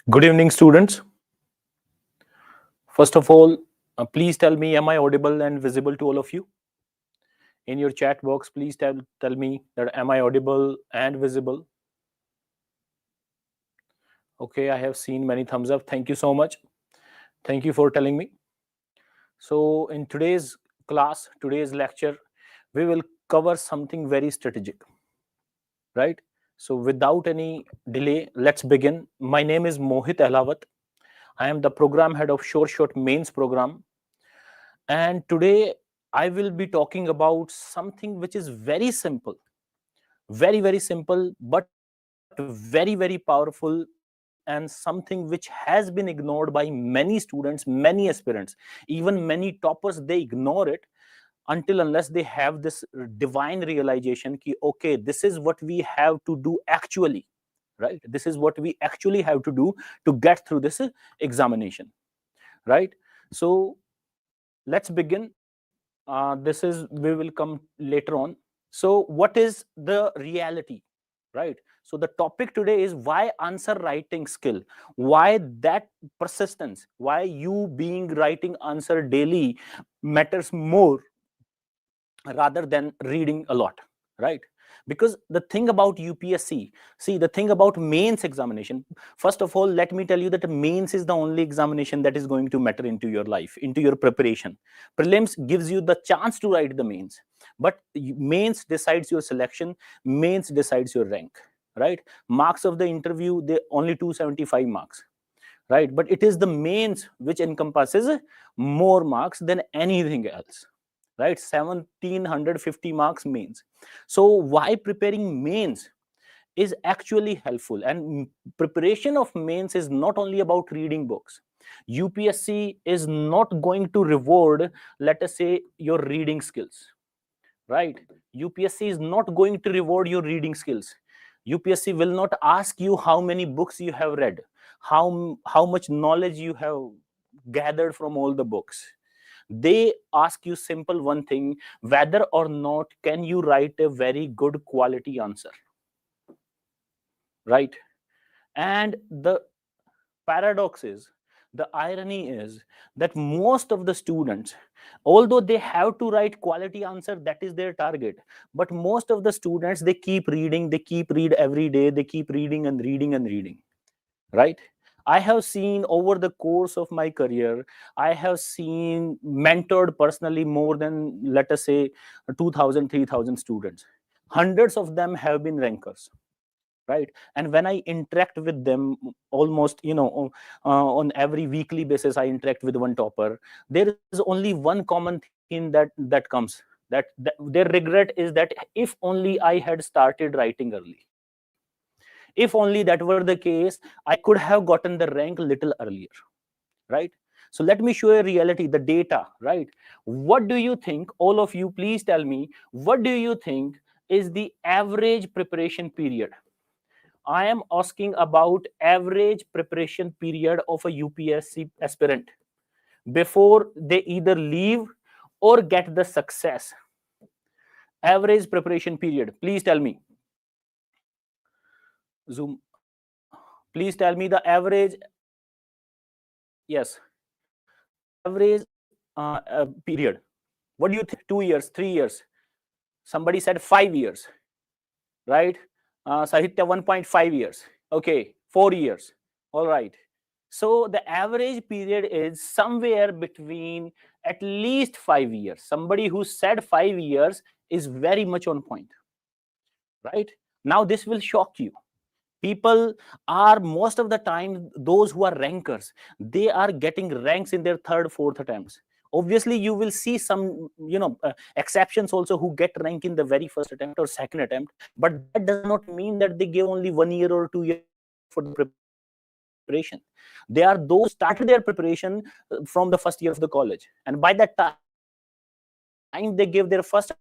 Good evening, students. First of all, please tell me, am I audible and visible to all of you? In your chat box, please tell me that am I audible and visible? Okay, I have seen many thumbs up. Thank you so much. Thank you for telling me. So in today's class, today's lecture, we will cover something very strategic, right? So without any delay, let's begin. My name is Mohit Ahlawat. I am the program head of Short Mains program. And today I will be talking about something which is very simple, very simple, but very powerful, and something which has been ignored by many students, many aspirants, even many toppers. They ignore it until unless they have this divine realization ki, okay, this is what we have to do actually, right? This is what we actually have to do to get through this examination, right? So let's begin. We will come later on. So what is the reality, right? So the topic today is why answer writing skill, why that persistence, why you being writing answer daily matters more rather than reading a lot, right? Because the thing about UPSC, see, the thing about mains examination, first of all, let me tell you that mains is the only examination that is going to matter into your life, into your preparation. Prelims gives you the chance to write the mains, but mains decides your selection, mains decides your rank, right? Marks of the interview, they only 275 marks, right? But it is the mains which encompasses more marks than anything else, right? 1750 marks mains. So why preparing mains is actually helpful, and preparation of mains is not only about reading books. UPSC is not going to reward, let us say, your reading skills, right? UPSC is not going to reward your reading skills. UPSC will not ask you how many books you have read, how much knowledge you have gathered from all the books. They ask you simple one thing: whether or not can you write a very good quality answer, right? And the paradox is, the irony is that most of the students, although they have to write quality answer, that is their target, but most of the students, they keep reading, they keep read every day, they keep reading and reading and reading, right? I have seen over the course of my career, I have seen mentored personally more than, let us say, 2000 3000 students. Hundreds of them have been rankers, right? And when I interact with them, almost, on every weekly basis, I interact with one topper. There is only one common theme that comes, that their regret is that if only I had started writing early, if only that were the case, I could have gotten the rank little earlier, right? So let me show you reality, the data, right? What do you think, all of you, please tell me, what do you think is the average preparation period? I am asking about average preparation period of a UPSC aspirant before they either leave or get the success. Average preparation period, please tell me. Zoom, please tell me the average. Yes, average period. What do you think? 2 years, 3 years? Somebody said 5 years, right? Sahitya, 1.5 years. Okay, 4 years. All right. So the average period is somewhere between at least 5 years. Somebody who said 5 years is very much on point, right? Now this will shock you. People are, most of the time, those who are rankers, they are getting ranks in their third, fourth attempts. Obviously, you will see some, exceptions also who get rank in the very first attempt or second attempt, but that does not mean that they give only 1 year or 2 years for the preparation. They are those who started their preparation from the first year of the college, and by that time they give their first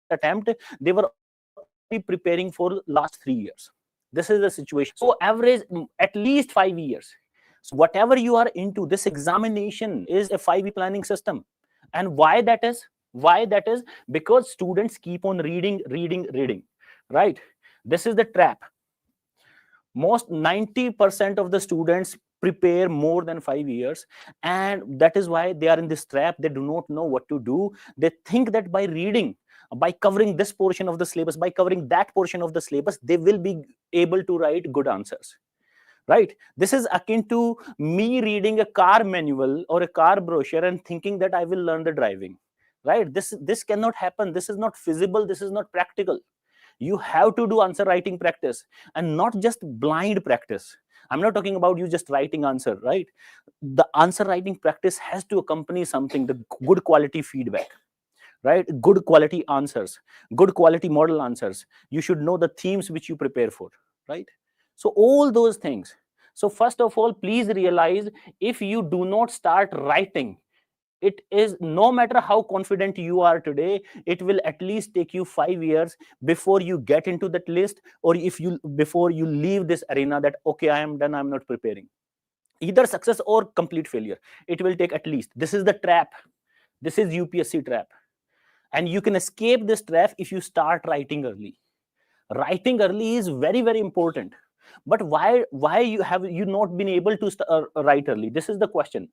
attempt, they were already preparing for last 3 years. This is the situation. So average at least 5 years. So whatever you are into, this examination is a 5-year planning system. And why that is? Because students keep on reading, right? This is the trap. Most 90% of the students prepare more than 5 years, and that is why they are in this trap. They do not know what to do. They think that by reading, by covering this portion of the syllabus, by covering that portion of the syllabus, they will be able to write good answers, right? This is akin to me reading a car manual or a car brochure and thinking that I will learn the driving, right? This cannot happen. This is not feasible. This is not practical. You have to do answer writing practice, and not just blind practice. I'm not talking about you just writing answer, right? The answer writing practice has to accompany something, the good quality feedback, right? Good quality answers, good quality model answers. You should know the themes which you prepare for, right? So all those things. So first of all, please realize, if you do not start writing, it is, no matter how confident you are today, it will at least take you 5 years before you get into that list, or if you, before you leave this arena, that okay, I am done, I'm not preparing. Either success or complete failure, it will take at least. This is the trap. This is UPSC trap, and you can escape this trap if you start writing early. Writing early is very, very important. But why you have you not been able to write early? This is the question.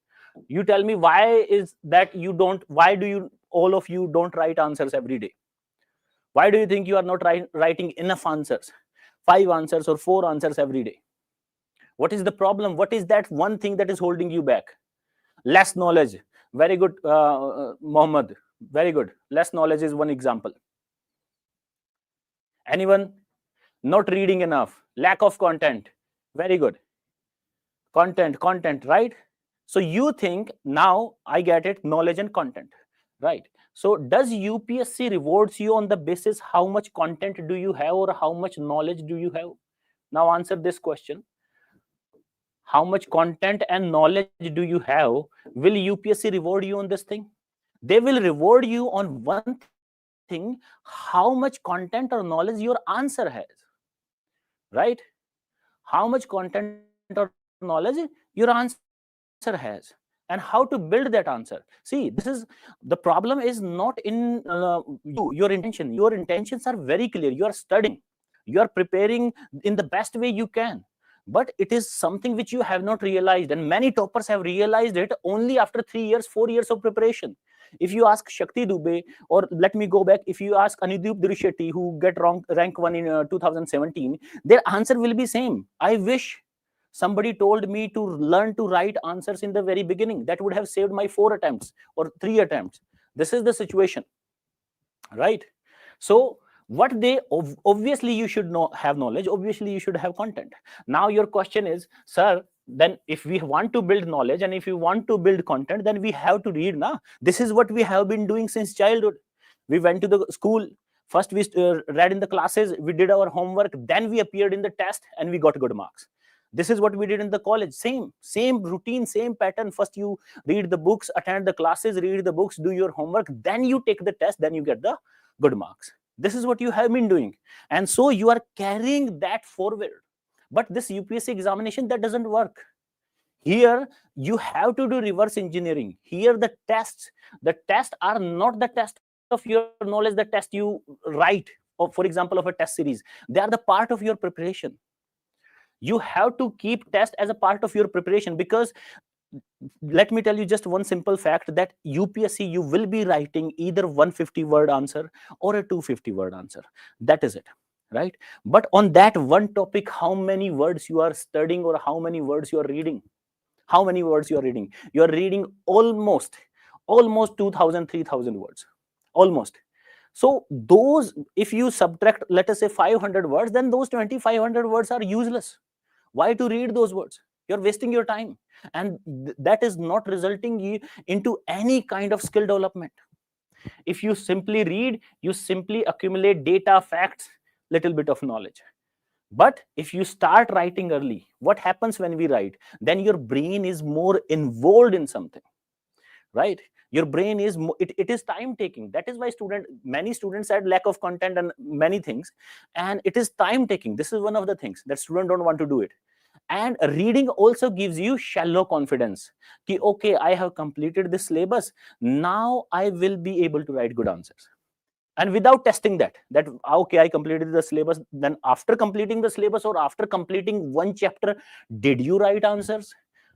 You tell me, why is that you don't, why do you, all of you don't write answers every day? Why do you think you are not writing enough answers, 5 answers or 4 answers every day? What is the problem? What is that one thing that is holding you back? Less knowledge. Very good, Mohammed. Very good. Less knowledge is one example. Anyone? Not reading enough. Lack of content. Very good. Content, right? So you think, now I get it, knowledge and content, right? So does UPSC rewards you on the basis how much content do you have or how much knowledge do you have? Now answer this question. How much content and knowledge do you have? Will UPSC reward you on this thing? They will reward you on one thing, how much content or knowledge your answer has, right? How much content or knowledge your answer has, and how to build that answer. See, this is the problem, is not in your intention. Your intentions are very clear. You are studying, you are preparing in the best way you can, but it is something which you have not realized, and many toppers have realized it only after 3 years, 4 years of preparation. If you ask Shakti Dubey, or let me go back, if you ask Anudeep Durishetty, who get rank 1 in 2017, their answer will be same. I wish somebody told me to learn to write answers in the very beginning. That would have saved my 4 attempts or 3 attempts. This is the situation, right? So what they, obviously you should know, have knowledge, obviously you should have content. Now your question is, sir, then if we want to build knowledge and if you want to build content, then we have to read. Now this is what we have been doing since childhood. We went to the school, first we read in the classes, we did our homework, then we appeared in the test and we got good marks. This is what we did in the college. Same routine, same pattern. First you read the books, attend the classes, read the books, do your homework, then you take the test, then you get the good marks. This is what you have been doing, and so you are carrying that forward. But this UPSC examination, that doesn't work. Here you have to do reverse engineering. Here the tests are not the test of your knowledge, the test you write, or for example of a test series. They are the part of your preparation. You have to keep test as a part of your preparation, because let me tell you just one simple fact, that UPSC, you will be writing either 150 word answer or a 250 word answer. That is it, right? But on that one topic, how many words you are studying, or how many words you are reading? How many words you are reading? You are reading almost 2,000, 3,000 words, almost. So those, if you subtract, let us say 500 words, then those 2,500 words are useless. Why to read those words? You're wasting your time, and that is not resulting you into any kind of skill development. If you simply read, you simply accumulate data, facts, little bit of knowledge. But if you start writing early, what happens when we write? Then your brain is more involved in something, right? Your brain is it is time taking. That is why many students had lack of content and many things, and it is time taking. This is one of the things that students don't want to do it. And reading also gives you shallow confidence. Ki, okay, I have completed this syllabus. Now I will be able to write good answers. and without testing that okay, I completed the syllabus. Then after completing the syllabus or after completing one chapter, did you write answers?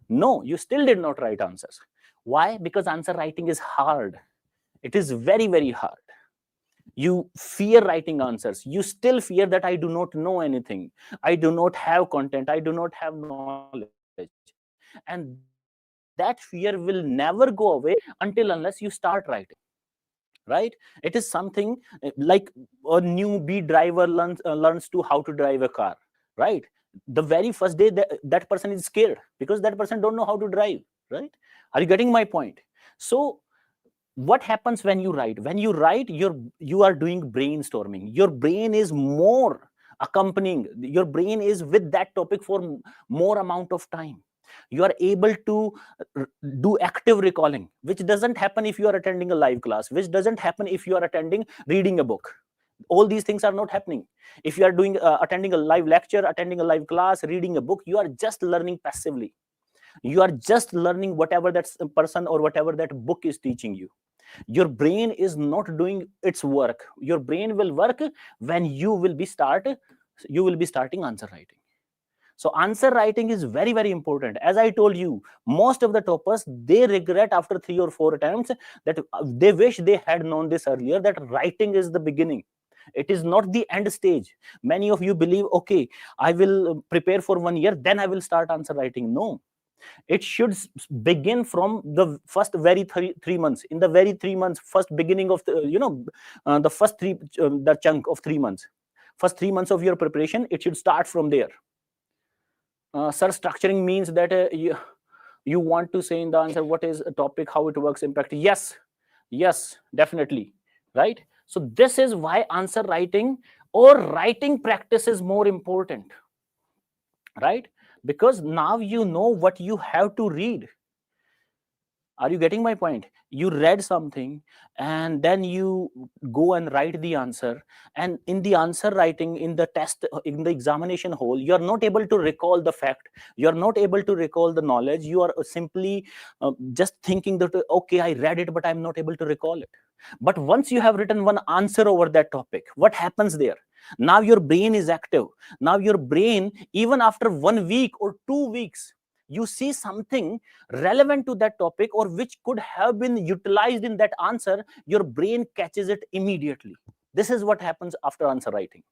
No, you still did not write answers. Why? Because answer writing is hard. It is very, very hard. You fear writing answers. You still fear that I do not know anything, I do not have content, I do not have knowledge. And that fear will never go away until unless you start writing, right? It is something like a newbie driver learns to how to drive a car, right? The very first day that person is scared because that person don't know how to drive, right? Are you getting my point? So what happens when you write? When you write, you are doing brainstorming. Your brain is more accompanying, your brain is with that topic for more amount of time. You are able to do active recalling, which doesn't happen if you are attending a live class, which doesn't happen if you are attending reading a book. All these things are not happening. If you are doing attending a live lecture, attending a live class, reading a book, you are just learning passively. You are just learning whatever that person or whatever that book is teaching you. Your brain is not doing its work. Your brain will work when you will be starting answer writing. So answer writing is very, very important. As I told you, most of the toppers, they regret after 3 or 4 attempts that they wish they had known this earlier, that writing is the beginning. It is not the end stage. Many of you believe, okay, I will prepare for 1 year, then I will start answer writing. No, it should begin from the first very 3 months. In the very 3 months, first beginning of the first the chunk of 3 months, first 3 months of your preparation, it should start from there. Sir, structuring means that you want to say in the answer what is a topic, how it works in practice. Yes, definitely, right? So this is why answer writing or writing practice is more important, right? Because now you know what you have to read. Are you getting my point? You read something and then you go and write the answer. And in the answer writing, in the test, in the examination hall, you are not able to recall the fact. You are not able to recall the knowledge. You are simply just thinking that, okay, I read it, but I'm not able to recall it. But once you have written one answer over that topic, what happens there? Now your brain is active. Now your brain, even after 1 week or 2 weeks, you see something relevant to that topic or which could have been utilized in that answer, your brain catches it immediately. This is what happens after answer writing.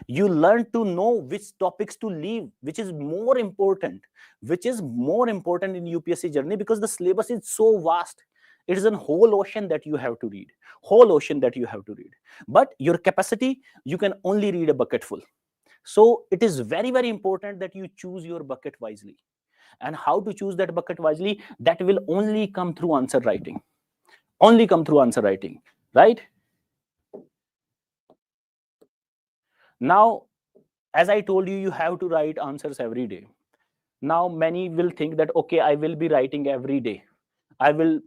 You learn to know which topics to leave, which is more important in UPSC journey, because the syllabus is so vast. It is a whole ocean that you have to read, but your capacity, you can only read a bucket full. So it is very, very important that you choose your bucket wisely. And how to choose that bucket wisely, that will only come through answer writing. Right? Now, as I told you, you have to write answers every day. Now many will think that, okay, I will be writing every day.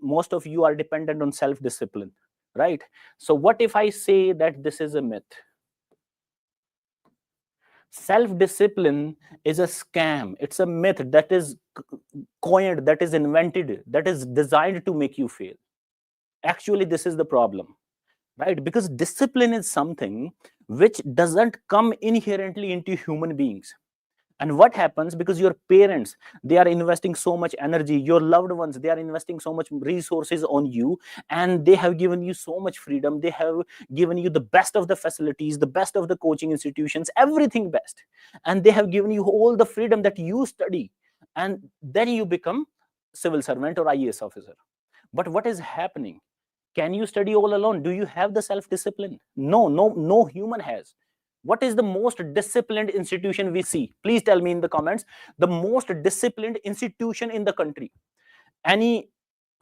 Most of you are dependent on self-discipline, right? So what if I say that this is a myth? Self-discipline is a scam. It's a myth that is coined, that is invented, that is designed to make you fail. Actually, this is the problem, right? Because discipline is something which doesn't come inherently into human beings. And what happens, because your parents, they are investing so much energy, your loved ones, they are investing so much resources on you, and they have given you so much freedom, they have given you the best of the facilities, the best of the coaching institutions, everything best, and they have given you all the freedom that you study, and then you become civil servant or IAS officer. But what is happening? Can you study all alone? Do you have the self-discipline? No human has. What is the most disciplined institution we see? Please tell me in the comments the most disciplined institution in the country. Any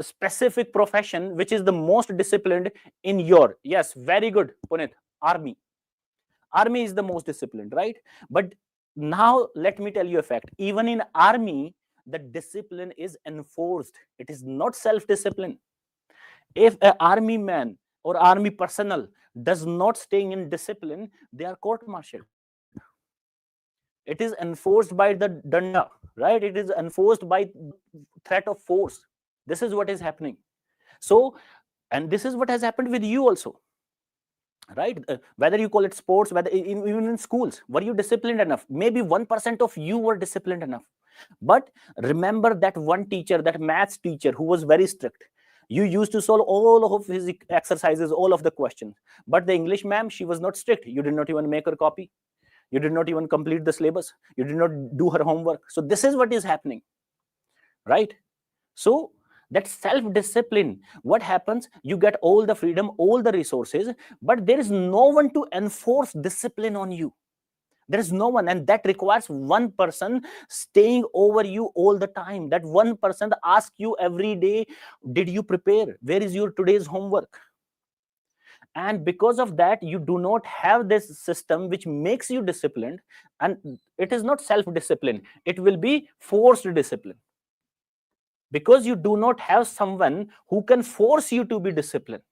specific profession which is the most disciplined in your? Yes, very good, Punit. Army is the most disciplined, right? But now let me tell you a fact. Even in army, the discipline is enforced. It is not self-discipline. If an army man or army personnel does not stay in discipline, they are court-martialed. It is enforced by the danda, right? It is enforced by threat of force. This is what is happening. So, and this is what has happened with you also. right? Whether you call it sports, whether even in schools, were you disciplined enough? Maybe 1% of you were disciplined enough. But remember that one teacher, that maths teacher who was very strict. You used to solve all of his exercises, all of the questions. But the English ma'am, she was not strict. You did not even make her copy. You did not even complete the syllabus. You did not do her homework. So this is what is happening, right? So that self-discipline, what happens? You get all the freedom, all the resources, but there is no one to enforce discipline on you. There is no one, and that requires one person staying over you all the time. That one person asks you every day, did you prepare? Where is your today's homework? And because of that, you do not have this system which makes you disciplined. And it is not self-discipline, it will be forced discipline, because you do not have someone who can force you to be disciplined.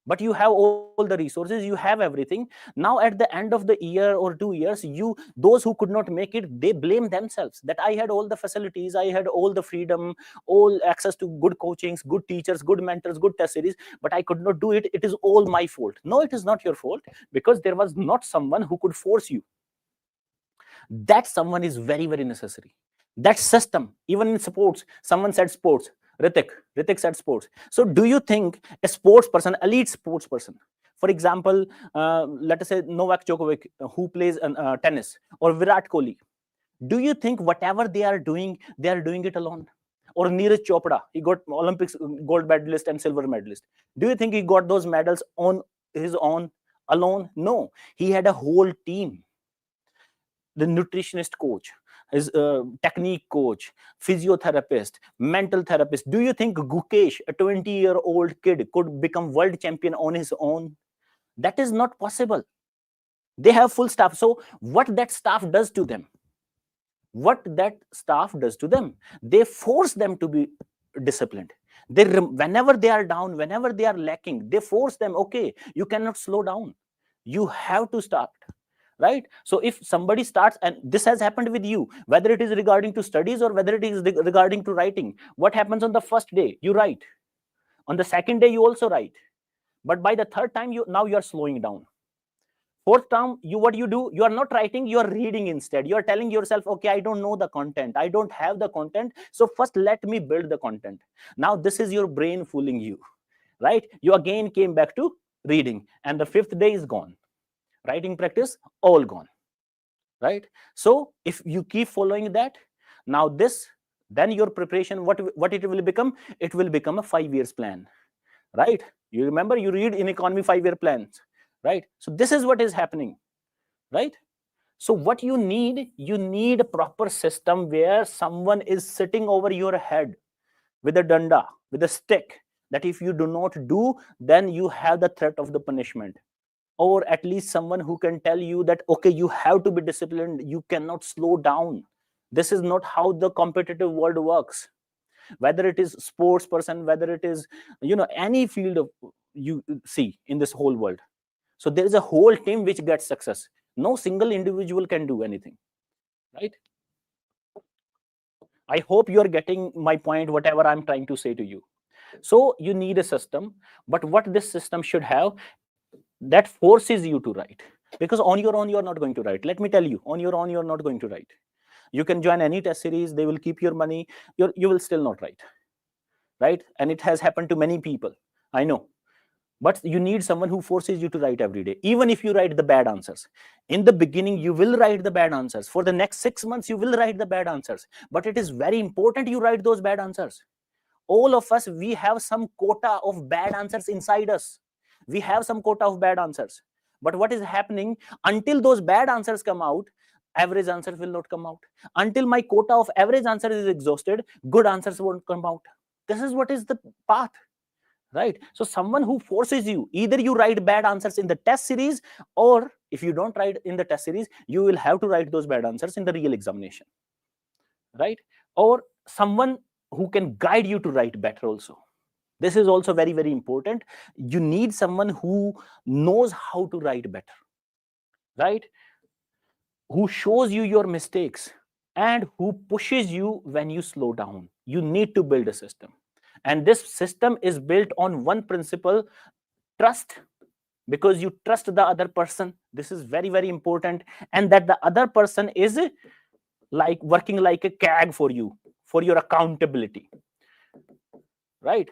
But you have all the resources, you have everything. Now at the end of the year or 2 years, those who could not make it, they blame themselves that I had all the facilities, I had all the freedom, all access to good coachings, good teachers, good mentors, good test series, but I could not do it. It is all my fault. No, it is not your fault, because there was not someone who could force you. That someone is very, very necessary. That system, even in sports, someone said sports. Ritik said sports. So do you think a sports person, elite sports person, for example, let us say Novak Djokovic, who plays tennis, or Virat Kohli, do you think whatever they are doing it alone? Or Neeraj Chopra, he got Olympics gold medalist and silver medalist. Do you think he got those medals on his own alone? No, he had a whole team. The nutritionist coach, his technique coach, physiotherapist, mental therapist. Do you think Gukesh, a 20-year-old kid, could become world champion on his own? That is not possible. They have full staff. So what that staff does to them? They force them to be disciplined. Whenever they are down, whenever they are lacking, they force them, okay, you cannot slow down. You have to start. Right? So if somebody starts, and this has happened with you, whether it is regarding to studies or whether it is regarding to writing, what happens on the first day? You write. On the second day, you also write. But by the third time, you are slowing down. Fourth time, what you do? You are not writing, you are reading instead. You are telling yourself, okay, I don't know the content. I don't have the content. So first, let me build the content. Now, this is your brain fooling you, right? You again came back to reading, and the fifth day is gone. Writing practice, all gone, right? So if you keep following that, now then your preparation, what it will become? It will become a 5 years plan, right? You remember, you read in economy 5-year plans, right? So this is what is happening, right? So what you need a proper system where someone is sitting over your head with a danda, with a stick, that if you do not do, then you have the threat of the punishment. Or at least someone who can tell you that, okay, you have to be disciplined, you cannot slow down. This is not how the competitive world works. Whether it is sports person, whether it is any field of you see in this whole world. So there is a whole team which gets success. No single individual can do anything, right? I hope you are getting my point, whatever I'm trying to say to you. So you need a system, but what this system should have, that forces you to write. Because on your own, you're not going to write. Let me tell you, on your own, you're not going to write. You can join any test series, they will keep your money, you will still not write, right? And it has happened to many people, I know. But you need someone who forces you to write every day, even if you write the bad answers. In the beginning, you will write the bad answers. For the next 6 months, you will write the bad answers. But it is very important you write those bad answers. All of us, we have some quota of bad answers inside us. We have some quota of bad answers. But what is happening, until those bad answers come out, average answers will not come out. Until my quota of average answers is exhausted, good answers won't come out. This is what is the path, right? So someone who forces you, either you write bad answers in the test series, or if you don't write in the test series, you will have to write those bad answers in the real examination, right? Or someone who can guide you to write better also. This is also very, very important. You need someone who knows how to write better, right? Who shows you your mistakes and who pushes you when you slow down. You need to build a system. And this system is built on one principle: trust because you trust the other person. This is very, very important. And that the other person is like working like a CAG for you, for your accountability, right?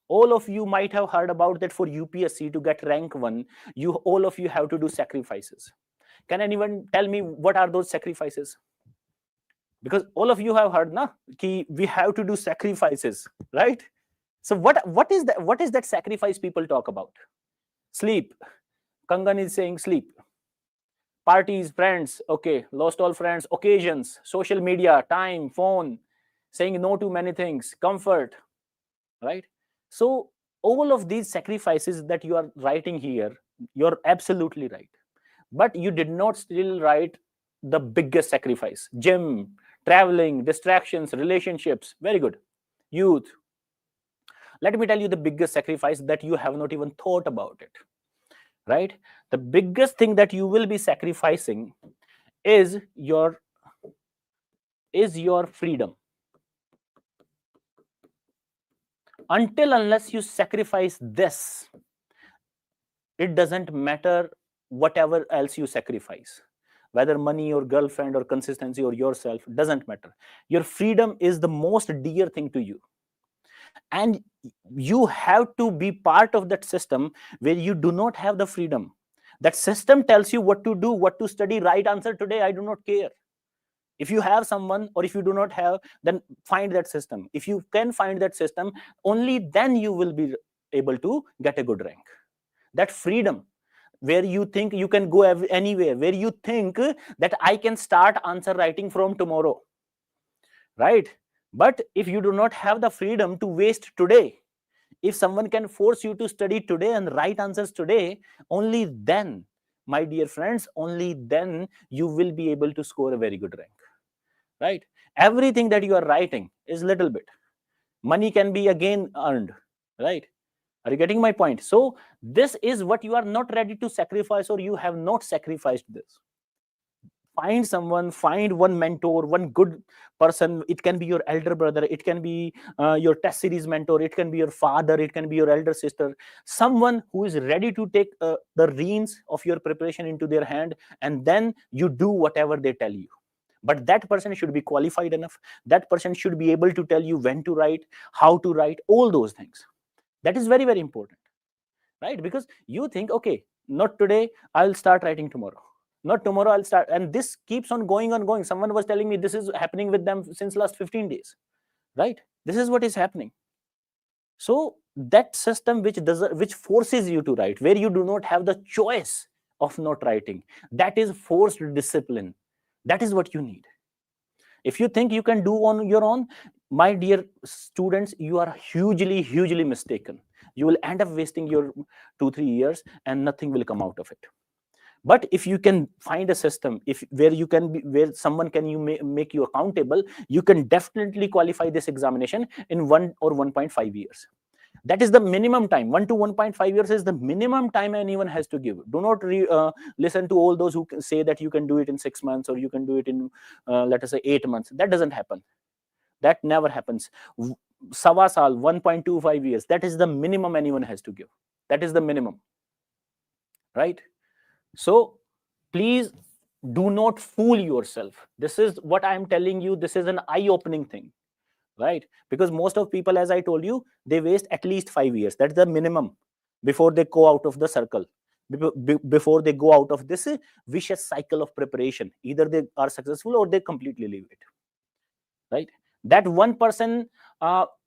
All of you might have heard about that for UPSC to get rank 1, all of you have to do sacrifices. Can anyone tell me what are those sacrifices? Because all of you have heard na ki we have to do sacrifices, right? So what is that sacrifice people talk about? Sleep. Kangan is saying sleep. Parties, friends, okay, lost all friends, occasions, social media, time, phone, saying no to many things, comfort, right? So all of these sacrifices that you are writing here, you're absolutely right. But you did not still write the biggest sacrifice: gym, traveling, distractions, relationships. Very good. Youth. Let me tell you the biggest sacrifice that you have not even thought about it, right? The biggest thing that you will be sacrificing is your freedom. Until unless you sacrifice this, it doesn't matter whatever else you sacrifice, whether money or girlfriend or consistency or yourself, doesn't matter. Your freedom is the most dear thing to you, and you have to be part of that system where you do not have the freedom. That system tells you what to do, what to study. Right answer today, I do not care. If you have someone, or if you do not have, then find that system. If you can find that system, only then you will be able to get a good rank. That freedom, where you think you can go anywhere, where you think that I can start answer writing from tomorrow, right? But if you do not have the freedom to waste today, if someone can force you to study today and write answers today, only then, my dear friends, only then you will be able to score a very good rank, right? Everything that you are writing is little bit. Money can be again earned, right? Are you getting my point? So this is what you are not ready to sacrifice, or you have not sacrificed this. Find someone, find one mentor, one good person. It can be your elder brother, it can be your test series mentor, it can be your father, it can be your elder sister. Someone who is ready to take the reins of your preparation into their hand, and then you do whatever they tell you. But that person should be qualified enough. That person should be able to tell you when to write, how to write, all those things. That is very, very important, right? Because you think, okay, not today, I'll start writing tomorrow. Not tomorrow, I'll start. And this keeps on going on going. Someone was telling me this is happening with them since last 15 days, right? This is what is happening. So that system which forces you to write, where you do not have the choice of not writing, that is forced discipline. That is what you need. If you think you can do on your own, my dear students, you are hugely mistaken. You will end up wasting your 2-3 years and nothing will come out of it. But if you can find a system where someone can make you accountable, you can definitely qualify this examination in 1 or 1.5 years. That is the minimum time. 1 to 1.5 years is the minimum time anyone has to give. Do not listen to all those who say that you can do it in 6 months, or you can do it in let us say 8 months. That doesn't happen. That never happens. Sawa saal, 1.25 years, that is the minimum anyone has to give. That is the minimum, right? So please do not fool yourself. This is what I am telling you. This is an eye-opening thing, right? Because most of people, as I told you, they waste at least 5 years. That's the minimum before they go out of the circle, before they go out of this vicious cycle of preparation. Either they are successful or they completely leave it, right? That one person,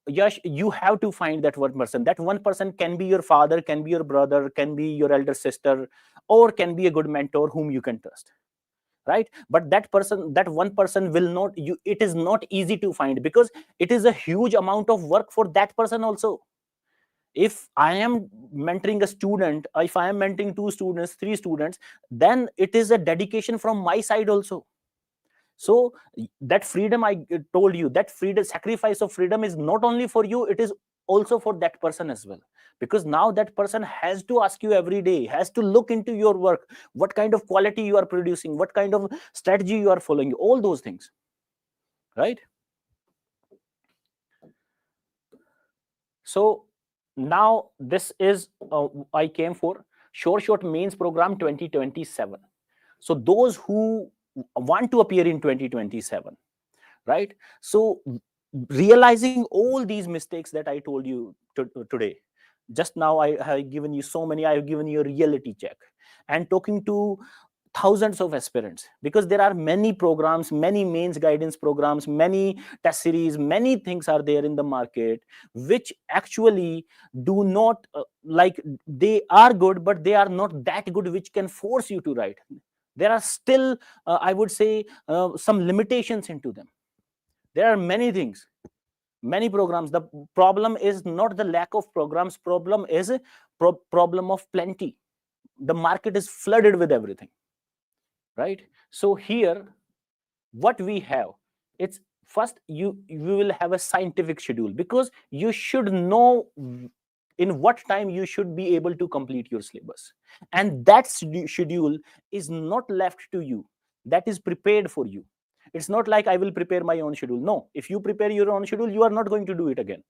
Yash, you have to find that one person. That one person can be your father, can be your brother, can be your elder sister, or can be a good mentor whom you can trust, right? But that one person will not, it is not easy to find, because it is a huge amount of work for that person also. If I am mentoring a student, if I am mentoring 2 students, 3 students, then it is a dedication from my side also. So that freedom I told you, that freedom, sacrifice of freedom, is not only for you, it is also for that person as well. Because now that person has to ask you every day, has to look into your work, what kind of quality you are producing, what kind of strategy you are following, all those things, right? So now this is I came for. short mains program 2027. So those who want to appear in 2027, right? So realizing all these mistakes that I told you today, just now I have given you so many, I have given you a reality check, and talking to thousands of aspirants, because there are many programs, many mains guidance programs, many test series, many things are there in the market which actually do not like, they are good but they are not that good which can force you to write. There are still I would say some limitations into them. There are many things, many programs. The problem is not the lack of programs, problem is problem of plenty. The market is flooded with everything, right? So here what we have, it's first you will have a scientific schedule, because you should know in what time you should be able to complete your syllabus, and that schedule is not left to you, that is prepared for you. It's not like I will prepare my own schedule. No, if you prepare your own schedule, you are not going to do it again.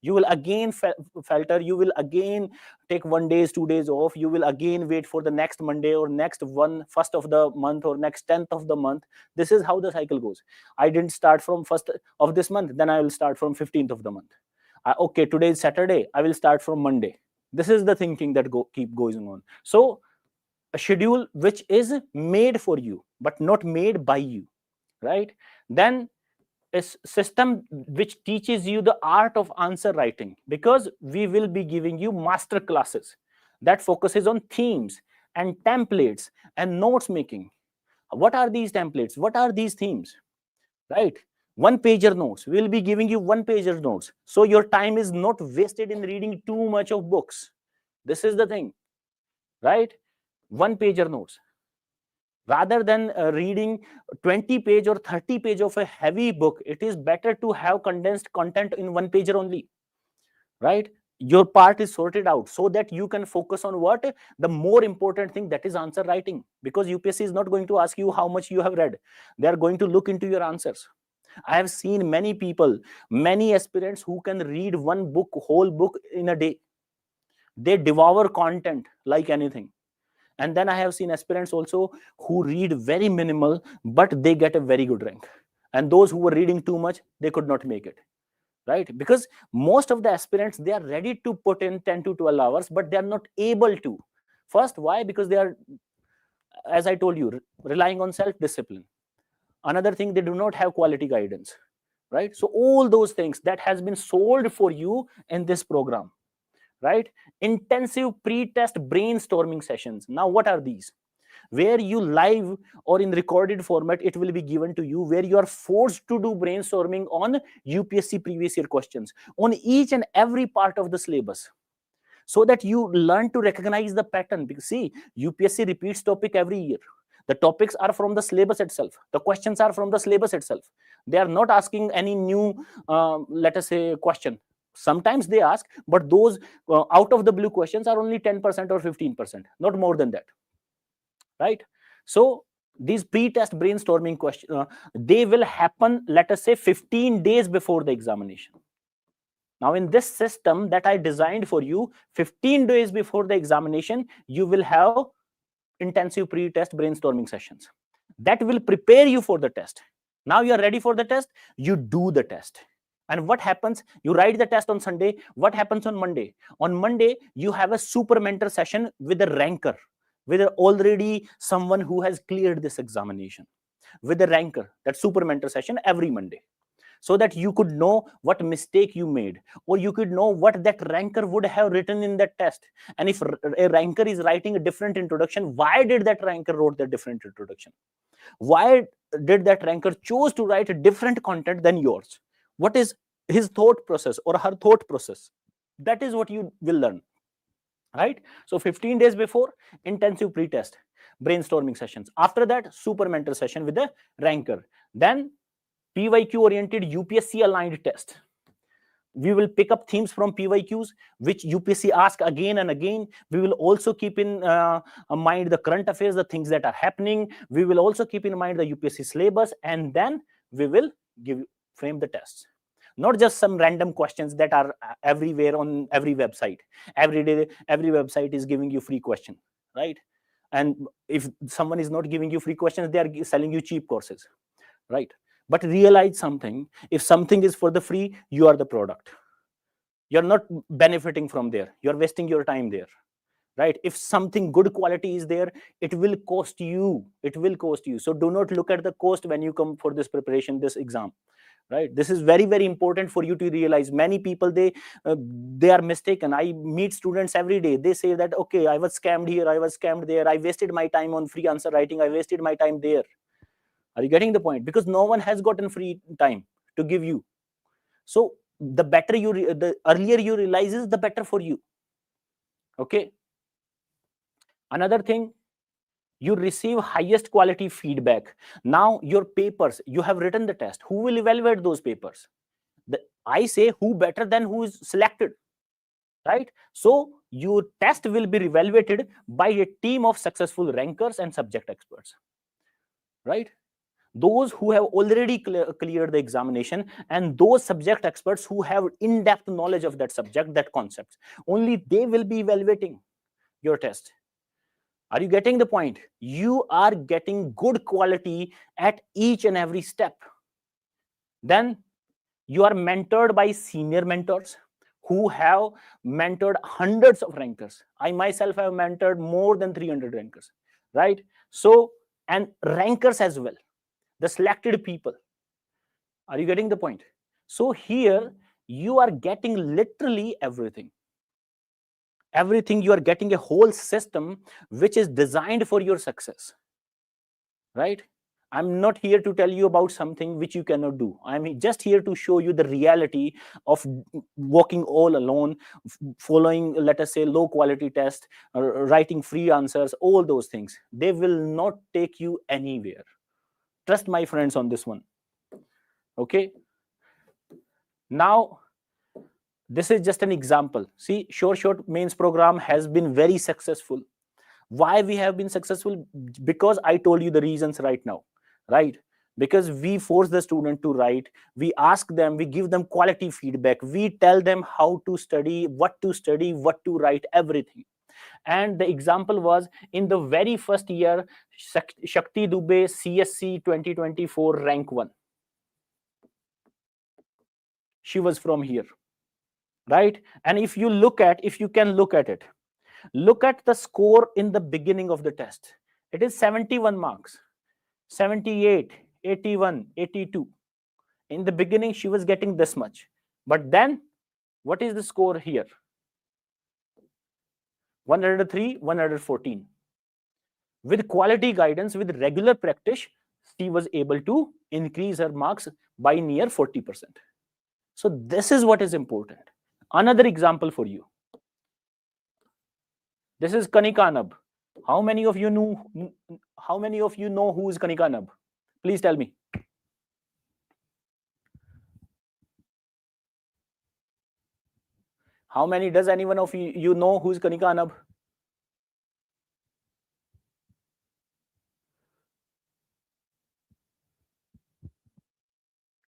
You will again falter, you will again take 1 day 2 days off, you will again wait for the next Monday or next first of the month or next 10th of the month. This is how the cycle goes. I didn't start from 1st of this month, then I will start from 15th of the month. Okay, today is Saturday, I will start from Monday. This is the thinking that keep going on. So a schedule which is made for you but not made by you, right? Then a system which teaches you the art of answer writing, because we will be giving you master classes that focuses on themes and templates and notes making. What are these templates? What are these themes? Right? One pager notes. We will be giving you one pager notes, so your time is not wasted in reading too much of books. This is the thing, right? One pager notes. Rather than reading 20 page or 30 page of a heavy book, it is better to have condensed content in one pager only, right? Your part is sorted out so that you can focus on what the more important thing, that is answer writing, because UPSC is not going to ask you how much you have read. They are going to look into your answers. I have seen many people, many aspirants who can read one book, whole book in a day. They devour content like anything. And then I have seen aspirants also who read very minimal, but they get a very good rank. And those who were reading too much, they could not make it, right? Because most of the aspirants, they are ready to put in 10 to 12 hours, but they are not able to. First, why? Because they are, as I told you, relying on self-discipline. Another thing, they do not have quality guidance, right? So all those things that has been sold for you in this program, right? Intensive pre-test brainstorming sessions. Now, what are these? Where you live or in recorded format, it will be given to you, where you are forced to do brainstorming on UPSC previous year questions on each and every part of the syllabus, so that you learn to recognize the pattern. Because see, UPSC repeats topic every year. The topics are from the syllabus itself. The questions are from the syllabus itself. They are not asking any new, let us say, question. Sometimes they ask, but those out of the blue questions are only 10% or 15%, not more than that, right? So these pre-test brainstorming questions, they will happen, let us say, 15 days before the examination. Now, in this system that I designed for you, 15 days before the examination, you will have intensive pre-test brainstorming sessions that will prepare you for the test. Now you are ready for the test, you do the test. And what happens? You write the test on Sunday. What happens on Monday? On Monday, you have a super mentor session with a ranker, with already someone who has cleared this examination, with a ranker. That super mentor session every Monday, so that you could know what mistake you made, or you could know what that ranker would have written in that test. And if a ranker is writing a different introduction, why did that ranker wrote that different introduction? Why did that ranker choose to write a different content than yours? What is his thought process or her thought process? That is what you will learn, right? So 15 days before, intensive pre-test brainstorming sessions. After that, super mentor session with the ranker. Then PYQ oriented UPSC aligned test. We will pick up themes from PYQs, which UPSC ask again and again. We will also keep in mind the current affairs, the things that are happening. We will also keep in mind the UPSC syllabus, and then we will frame the tests. not just some random questions that are everywhere on every website. Every day, every website is giving you free question, right? And if someone is not giving you free questions, they are selling you cheap courses, right? But realize something: if something is for the free, you are the product. You're not benefiting from there. You're wasting your time there, right? If something good quality is there, it will cost you. It will cost you. So do not look at the cost when you come for this preparation, this exam, right? This is very, very important for you to realize. Many people, they are mistaken. I meet students every day. They say that, okay, I was scammed here, I was scammed there, I wasted my time on free answer writing, I wasted my time there. Are you getting the point? Because no one has gotten free time to give you. So the better the earlier you realize is, the better for you. Okay. Another thing, you receive highest quality feedback. Now your papers, you have written the test. Who will evaluate those papers? I say, who better than who is selected, right? So your test will be evaluated by a team of successful rankers and subject experts, right? Those who have already cleared the examination, and those subject experts who have in-depth knowledge of that subject, that concepts, only they will be evaluating your test. Are you getting the point? You are getting good quality at each and every step. Then you are mentored by senior mentors who have mentored hundreds of rankers. I myself have mentored more than 300 rankers, right? So, and rankers as well, the selected people. Are you getting the point? So here you are getting literally everything. Everything. You are getting a whole system which is designed for your success, right? I'm not here to tell you about something which you cannot do. I'm just here to show you the reality of walking all alone, following, let us say, low quality test, writing free answers, all those things. They will not take you anywhere. Trust my friends on this one. Okay. Now, this is just an example. See, Short Mains program has been very successful. Why we have been successful? Because I told you the reasons right now, right? Because we force the student to write, we ask them, we give them quality feedback, we tell them how to study, what to write, everything. And the example was in the very first year, Shakti Dubey, CSC 2024, rank 1. She was from here, right? And if you can look at it, look at the score in the beginning of the test. It is 71 marks, 78, 81, 82. In the beginning, she was getting this much. But then, what is the score here? 103, 114. With quality guidance, with regular practice, she was able to increase her marks by near 40%. So this is what is important. Another example for you. This is Kanika Nab. How many of you know who is Kanika Nab? Please tell me. How many? Does anyone of you know who is Kanika Nab?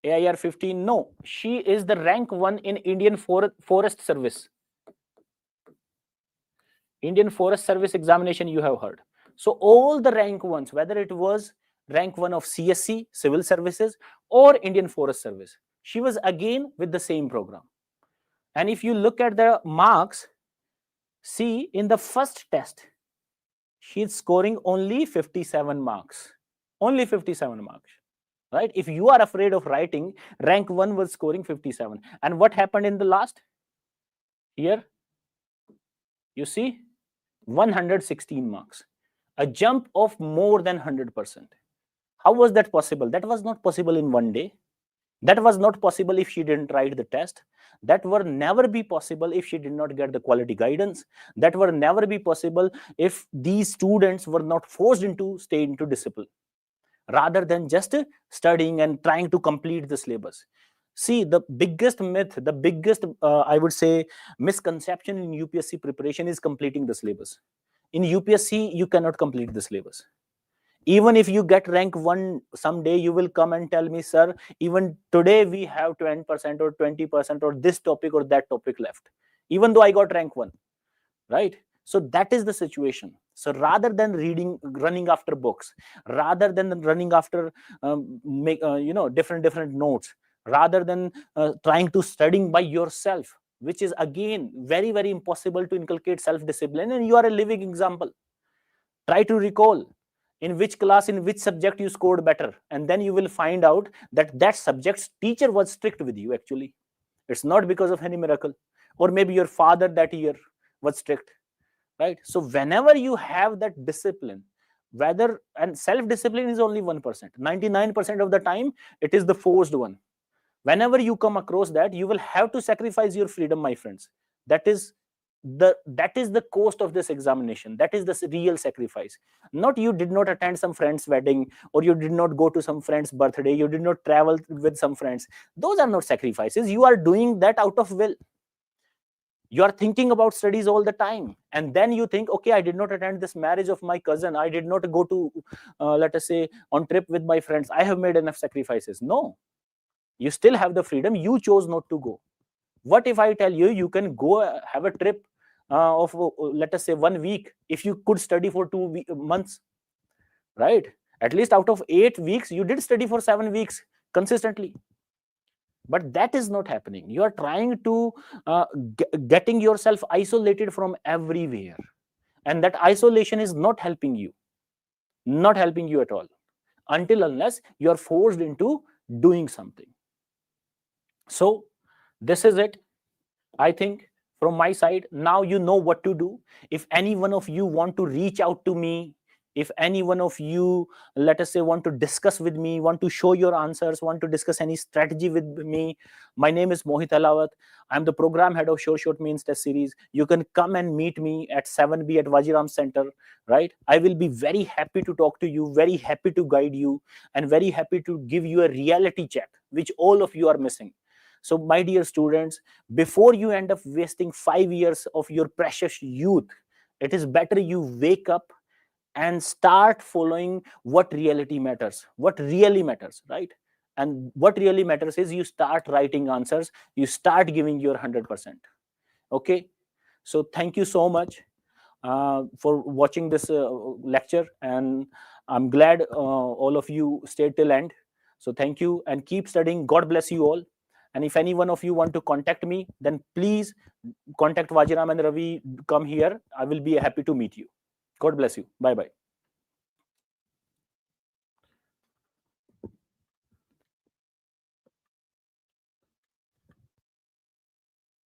AIR 15? No, she is the rank 1 in Indian Forest Service. Indian Forest Service examination you have heard. So all the rank 1s, whether it was rank 1 of CSC, Civil Services, or Indian Forest Service, she was again with the same program. And if you look at the marks, see, in the first test, she's scoring only 57 marks. Only 57 marks. Right? If you are afraid of writing, rank 1 was scoring 57. And what happened in the last? Here, you see, 116 marks. A jump of more than 100%. How was that possible? That was not possible in one day. That was not possible if she didn't write the test. That would never be possible if she did not get the quality guidance. That would never be possible if these students were not forced into stay into discipline, rather than just studying and trying to complete the syllabus. See, the biggest myth, the biggest, I would say, misconception in UPSC preparation is completing the syllabus. In UPSC, you cannot complete the syllabus. Even if you get rank 1 someday, you will come and tell me, sir, even today we have 10% or 20% or this topic or that topic left, even though I got rank 1, right? So that is the situation. So rather than running after books, rather than running after different notes, rather than trying to studying by yourself, which is again very, very impossible to inculcate self discipline, and you are a living example. Try to recall in which class, in which subject you scored better, and then you will find out that that subject's teacher was strict with you. Actually, it's not because of any miracle, or maybe your father that year was strict, right? So whenever you have that discipline, whether, and self discipline is only 1%, 99% of the time it is the forced one. Whenever you come across that, you will have to sacrifice your freedom, my friends. That is the cost of this examination. That is the real sacrifice. Not you did not attend some friend's wedding, or you did not go to some friend's birthday, you did not travel with some friends. Those are not sacrifices. You are doing that out of will. You are thinking about studies all the time, and then you think, okay, I did not attend this marriage of my cousin, I did not go to let us say on trip with my friends, I have made enough sacrifices. No, you still have the freedom. You chose not to go. What if I tell you, you can go have a trip of let us say 1 week, if you could study for 2 months, right? At least out of 8 weeks you did study for 7 weeks consistently. But that is not happening. You are trying to getting yourself isolated from everywhere, and that isolation is not helping you at all, until unless you are forced into doing something. So this is it, I think, from my side. Now you know what to do. If any one of you want to reach out to me, if any one of you, let us say, want to discuss with me, want to show your answers, want to discuss any strategy with me, my name is Mohit Alawat. I'm the program head of Short Means Test Series. You can come and meet me at 7B at Vajiram Center, right? I will be very happy to talk to you, very happy to guide you, and very happy to give you a reality check, which all of you are missing. So my dear students, before you end up wasting 5 years of your precious youth, it is better you wake up and start following what reality matters, what really matters, right? And what really matters is you start writing answers, you start giving your 100%. Okay, so thank you so much for watching this lecture, and I'm glad all of you stayed till end. So thank you, and keep studying. God bless you all. And if any one of you want to contact me, then please contact Vajiram and Ravi. Come here. I will be happy to meet you. God bless you. Bye bye.